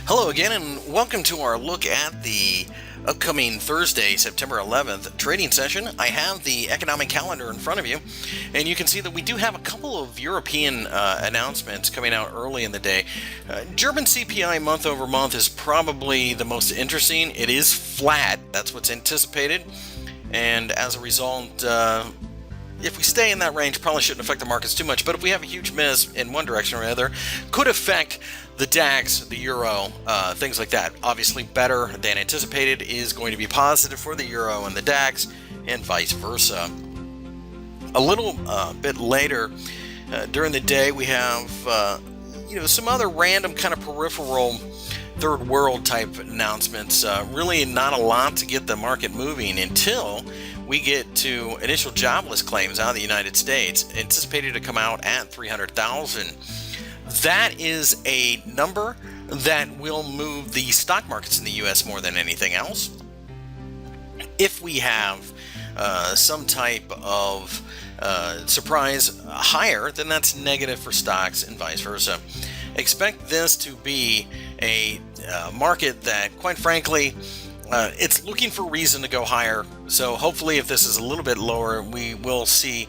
Hello again, and welcome to our look at the upcoming Thursday, September 11th trading session. I have the economic calendar in front of you, and you can see that we do have a couple of European announcements coming out early in the day. German CPI month over month is probably the most interesting. It is flat, that's what's anticipated, and as a result, if we stay in that range, probably shouldn't affect the markets too much. But if we have a huge miss in one direction or another, could affect the DAX, the Euro, things like that. Obviously, better than anticipated is going to be positive for the Euro and the DAX, and vice versa. A little bit later during the day, we have some other random kind of peripheral third world type announcements. Really not a lot to get the market moving until we get to initial jobless claims out of the United States, anticipated to come out at 300,000. That is a number that will move the stock markets in the U.S. more than anything else. If we have some type of surprise higher, then that's negative for stocks and vice versa. Expect this to be a market that, quite frankly, it's looking for reason to go higher. So hopefully, if this is a little bit lower, we will see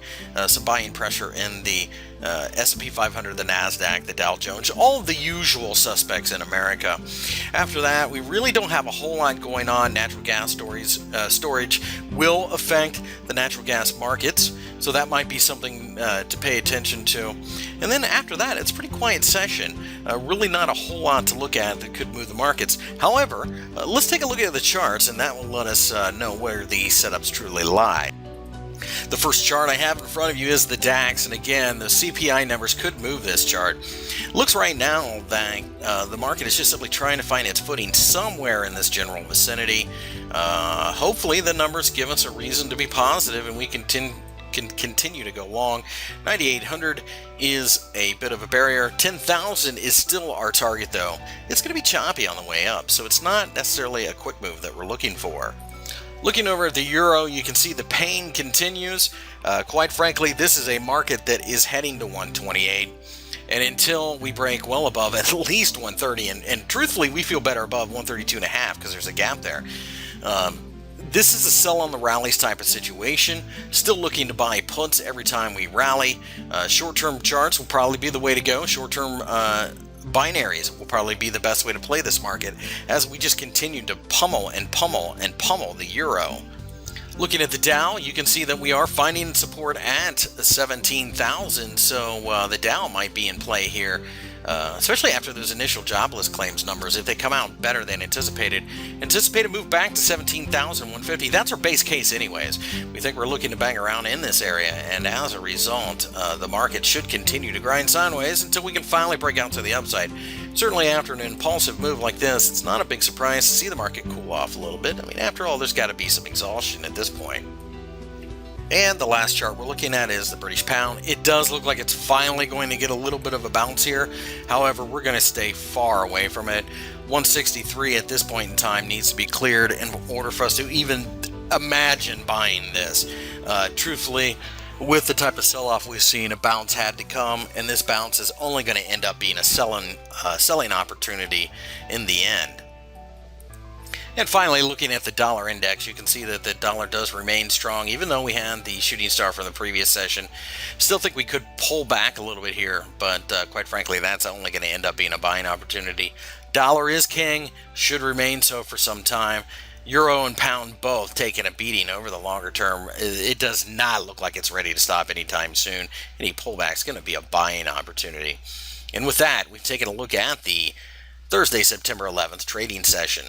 some buying pressure in the S&P 500, the NASDAQ, the Dow Jones, all of the usual suspects in America. After that, we really don't have a whole lot going on. Natural gas storage will affect the natural gas markets, so that might be something to pay attention to. And then after that, it's a pretty quiet session. Really not a whole lot to look at that could move the markets. However, let's take a look at the charts, and that will let us know where the setups truly lie. The first chart I have in front of you is the DAX, and again, the CPI numbers could move this chart. Looks right now that the market is just simply trying to find its footing somewhere in this general vicinity. Hopefully the numbers give us a reason to be positive and we can continue to go long. 9,800 is a bit of a barrier. 10,000 is still our target, though. It's going to be choppy on the way up, so it's not necessarily a quick move that we're looking for. Looking over at the Euro, you can see the pain continues. Quite frankly, this is a market that is heading to 128. And until we break well above at least 130, and truthfully, we feel better above 132.5 because there's a gap there. This is a sell on the rallies type of situation. Still looking to buy puts every time we rally. Short-term charts will probably be the way to go. Short-term binaries will probably be the best way to play this market as we just continue to pummel and pummel and pummel the Euro. Looking at the Dow, you can see that we are finding support at 17,000, so the Dow might be in play here, especially after those initial jobless claims numbers. If they come out better than anticipated, anticipate a move back to 17,150. That's our base case anyways. We think we're looking to bang around in this area, and as a result, the market should continue to grind sideways until we can finally break out to the upside. Certainly after an impulsive move like this, it's not a big surprise to see the market cool off a little bit. I mean, after all, there's got to be some exhaustion at this point. And the last chart we're looking at is the British pound. It does look like it's finally going to get a little bit of a bounce here. However, we're going to stay far away from it. 163 at this point in time needs to be cleared in order for us to even imagine buying this. Truthfully, with the type of sell-off we've seen, a bounce had to come, and this bounce is only going to end up being a selling opportunity in the end. And finally, looking at the dollar index, you can see that the dollar does remain strong, even though we had the shooting star from the previous session. Still think we could pull back a little bit here, but quite frankly, that's only going to end up being a buying opportunity. Dollar is king, should remain so for some time. Euro and pound both taking a beating over the longer term. It does not look like it's ready to stop anytime soon. Any pullback is going to be a buying opportunity. And with that, we've taken a look at the Thursday, September 11th trading session.